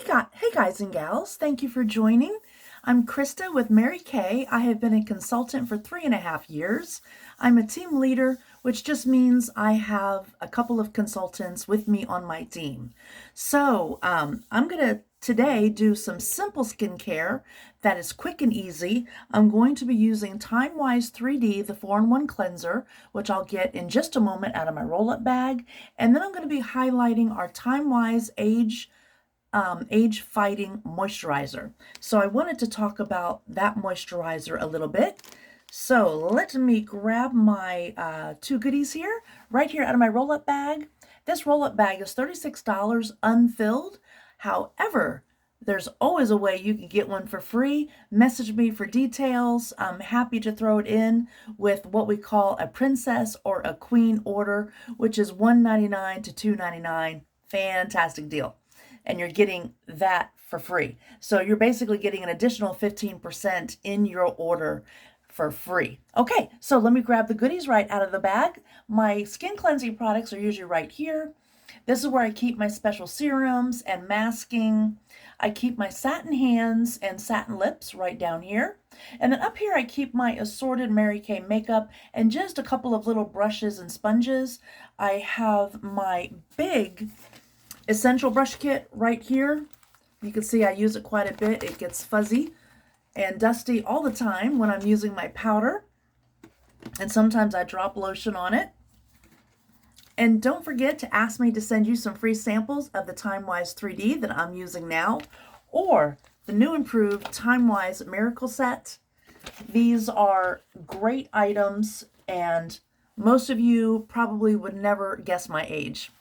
Hey guys and gals, thank you for joining. I'm Krista with Mary Kay. I have been a consultant for 3.5 years. I'm a team leader, which just means I have a couple of consultants with me on my team. So I'm going to today do some simple skincare that is quick and easy. I'm going to be using TWMoistureRenewal, the 4-in-1 cleanser, which I'll get in just a moment out of my roll-up bag. And then I'm going to be highlighting our TWMoist age fighting moisturizer. So I wanted to talk about that moisturizer a little bit. So let me grab my two goodies here, right here out of my roll-up bag. This roll-up bag is $36 unfilled. However, there's always a way you can get one for free. Message me for details. I'm happy to throw it in with what we call a princess or a queen order, which is $1.99 to $2.99. Fantastic deal. And you're getting that for free. So you're basically getting an additional 15% in your order for free. Okay, so let me grab the goodies right out of the bag. My skin cleansing products are usually right here. This is where I keep my special serums and masking. I keep my satin hands and satin lips right down here. And then up here I keep my assorted Mary Kay makeup and just a couple of little brushes and sponges. I have my big essential brush kit right here. You can see I use it quite a bit. It gets fuzzy and dusty all the time when I'm using my powder. And sometimes I drop lotion on it. And don't forget to ask me to send you some free samples of the TWMoistureRenewal 3D that I'm using now, or the new improved TWMoist Miracle Set. These are great items, and most of you probably would never guess my age.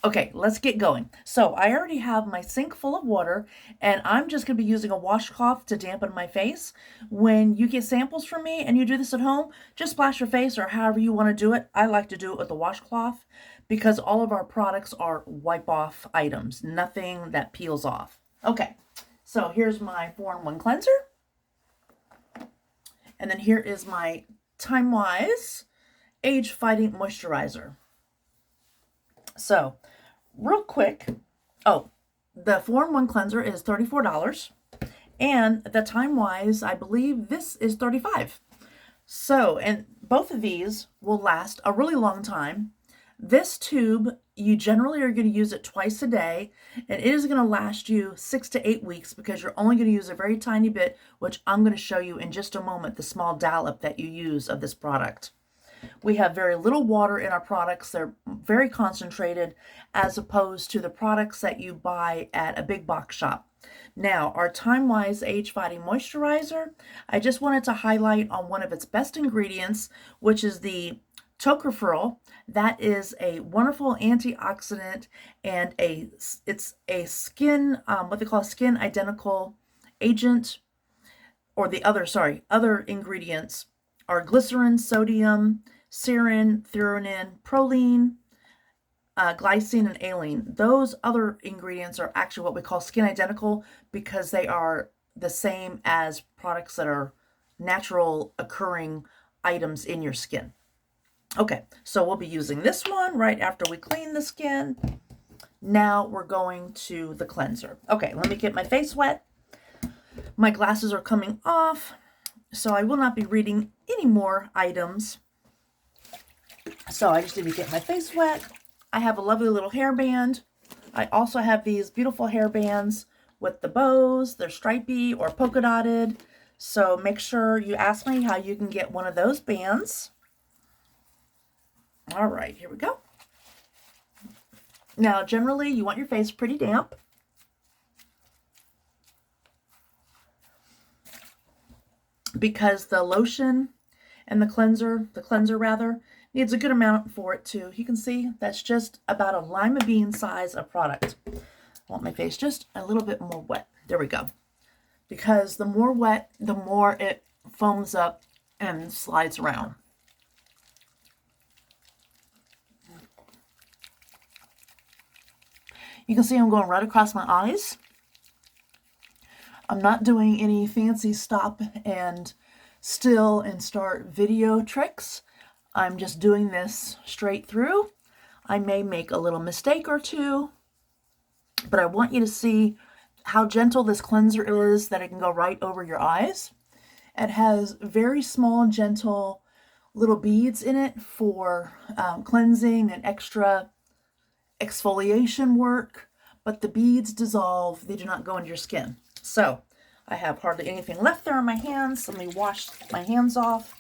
Okay, let's get going. So I already have my sink full of water, and I'm just going to be using a washcloth to dampen my face. When you get samples from me and you do this at home, just splash your face or however you want to do it. I like to do it with a washcloth because all of our products are wipe-off items, nothing that peels off. Okay, so here's my 4-in-1 cleanser. And then here is my TWMoist Age Fighting Moisturizer. So, real quick, the 4-in-1 cleanser is $34, and the TWMoist, I believe this is $35. So, and both of these will last a really long time. This tube, you generally are going to use it twice a day, and it is going to last you 6 to 8 weeks because you're only going to use a very tiny bit, which I'm going to show you in just a moment, the small dollop that you use of this product. We have very little water in our products. They're very concentrated as opposed to the products that you buy at a big box shop. Now, our TWMoist Age Fighting Moisturizer, I just wanted to highlight on one of its best ingredients, which is the tocopherol. That is a wonderful antioxidant, and it's a skin, what they call a skin identical agent, or the other ingredients are glycerin, sodium, serine, threonine, proline, glycine, and aline. Those other ingredients are actually what we call skin identical because they are the same as products that are natural occurring items in your skin. Okay, so we'll be using this one right after we clean the skin. Now we're going to the cleanser. Okay, let me get my face wet. My glasses are coming off, so I will not be reading any more items. So I just need to get my face wet. I have a lovely little hairband. I also have these beautiful hairbands with the bows. They're stripy or polka dotted. So make sure you ask me how you can get one of those bands. All right, here we go. Now, generally, you want your face pretty damp. Because the lotion and the cleanser rather, needs a good amount for it too. You can see that's just about a lima bean size of product. I want my face just a little bit more wet. There we go. Because the more wet, the more it foams up and slides around. You can see I'm going right across my eyes. I'm not doing any fancy stop and still and start video tricks. I'm just doing this straight through. I may make a little mistake or two, but I want you to see how gentle this cleanser is that it can go right over your eyes. It has very small, gentle little beads in it for cleansing and extra exfoliation work, but the beads dissolve. They do not go into your skin. So I have hardly anything left there on my hands. Let me wash my hands off.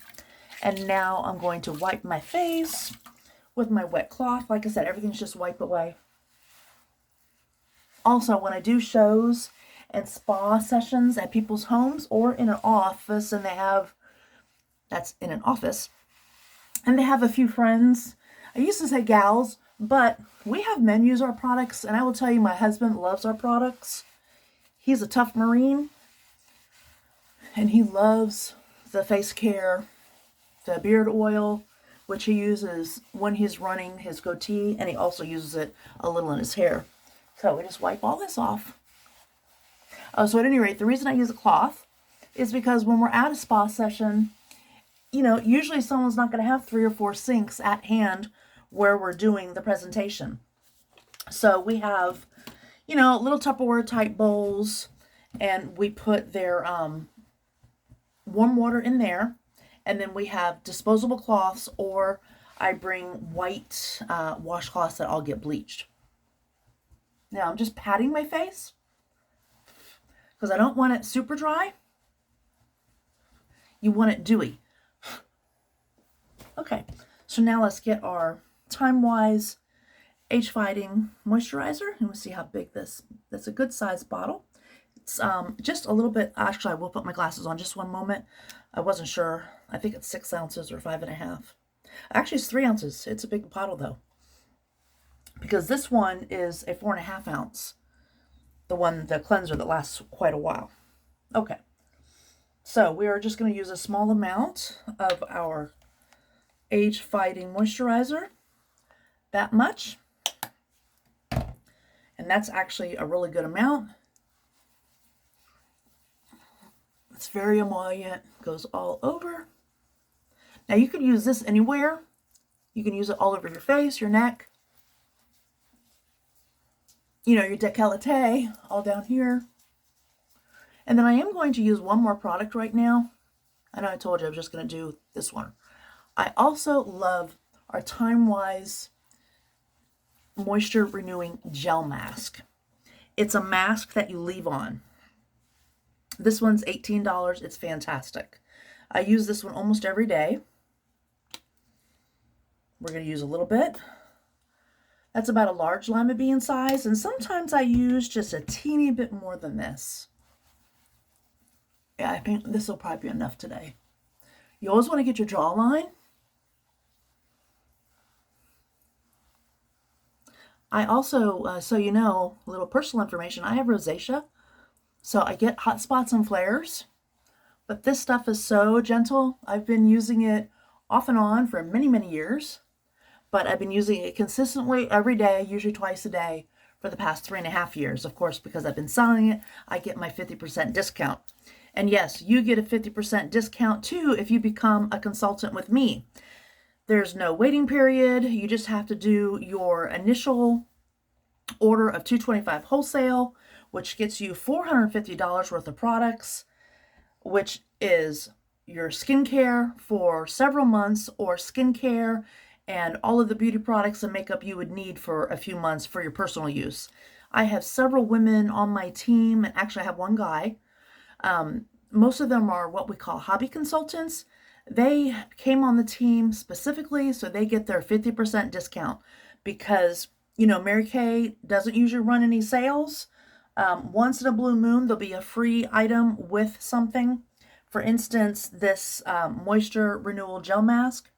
And now I'm going to wipe my face with my wet cloth. Like I said, everything's just wiped away. Also, when I do shows and spa sessions at people's homes or in an office, and that's in an office, and they have a few friends, I used to say gals, but we have men use our products, and I will tell you, my husband loves our products. He's a tough Marine, and he loves the face care, the beard oil, which he uses when he's running his goatee, and he also uses it a little in his hair. So we just wipe all this off. So at any rate, the reason I use a cloth is because when we're at a spa session, you know, usually someone's not going to have 3 or 4 sinks at hand where we're doing the presentation. So we have, you know, little Tupperware type bowls, and we put their warm water in there, and then we have disposable cloths, or I bring white washcloths that all get bleached. Now I'm just patting my face because I don't want it super dry. You want it dewy. Okay, so now let's get our TWAgefight age-fighting moisturizer, and we'll see how big that's a good size bottle. It's just a little bit, actually I will put my glasses on just one moment. I wasn't sure. I think it's 6 ounces or 5.5. Actually it's 3 ounces. It's a big bottle though, because this one is a 4.5 ounce, the cleanser that lasts quite a while. Okay, so we are just going to use a small amount of our age-fighting moisturizer, that much, and that's actually a really good amount. It's very emollient, goes all over. Now you could use this anywhere. You can use it all over your face, your neck, you know, your décolleté, all down here. And then I am going to use one more product right now. I know I told you I was just going to do this one. I also love our TWAgefight Moisture Renewing Gel Mask. It's a mask that you leave on. This one's $18. It's fantastic. I use this one almost every day. We're going to use a little bit. That's about a large lima bean size, and sometimes I use just a teeny bit more than this. Yeah, I think this will probably be enough today. You always want to get your jawline. I also, so you know, a little personal information, I have rosacea, so I get hot spots and flares, but this stuff is so gentle. I've been using it off and on for many, many years, but I've been using it consistently every day, usually twice a day, for the past 3.5 years. Of course, because I've been selling it, I get my 50% discount. And yes, you get a 50% discount too if you become a consultant with me. There's no waiting period. You just have to do your initial order of $225 wholesale, which gets you $450 worth of products, which is your skincare for several months, or skincare and all of the beauty products and makeup you would need for a few months for your personal use. I have several women on my team, and actually I have one guy. Most of them are what we call hobby consultants. They came on the team specifically so they get their 50% discount because, you know, Mary Kay doesn't usually run any sales. Once in a blue moon, there'll be a free item with something. For instance, this Moisture Renewal Gel Mask.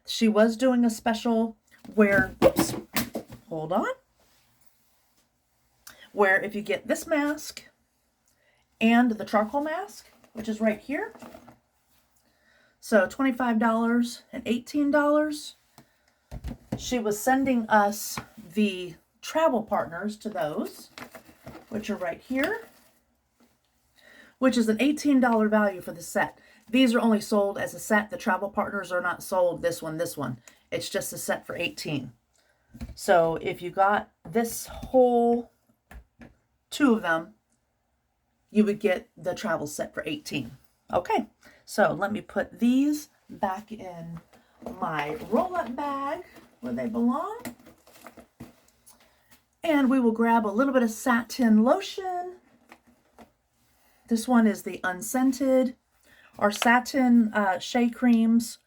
She was doing a special where, oops, hold on, where if you get this mask and the charcoal mask, which is right here, so $25 and $18. She was sending us the travel partners to those, which are right here, which is an $18 value for the set. These are only sold as a set. The travel partners are not sold this one. It's just a set for $18. So if you got this whole 2 of them, you would get the travel set for $18. Okay, so let me put these back in my roll-up bag where they belong. And we will grab a little bit of satin lotion. This one is the unscented or satin shea creams.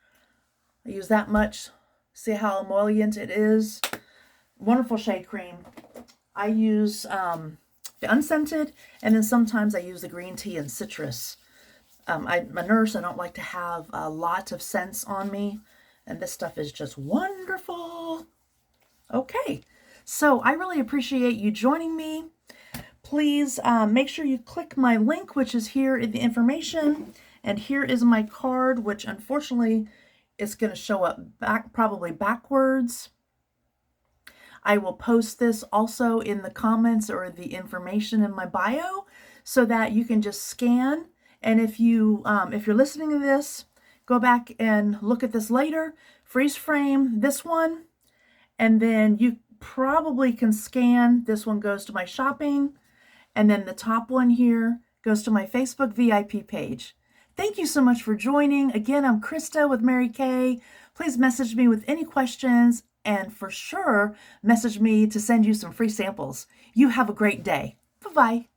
I use that much. See how emollient it is? Wonderful shea cream. I use the unscented, and then sometimes I use the green tea and citrus. I'm a nurse. I don't like to have a lot of scents on me, and this stuff is just wonderful. Okay, so I really appreciate you joining me. Please make sure you click my link, which is here in the information, and here is my card, which unfortunately is going to show up probably backwards. I will post this also in the comments or the information in my bio so that you can just scan. And if you're listening to this, go back and look at this later, freeze frame this one, and then you probably can scan. This one goes to my shopping, and then the top one here goes to my Facebook VIP page. Thank you so much for joining. Again, I'm Krista with Mary Kay. Please message me with any questions, and for sure, message me to send you some free samples. You have a great day. Bye-bye.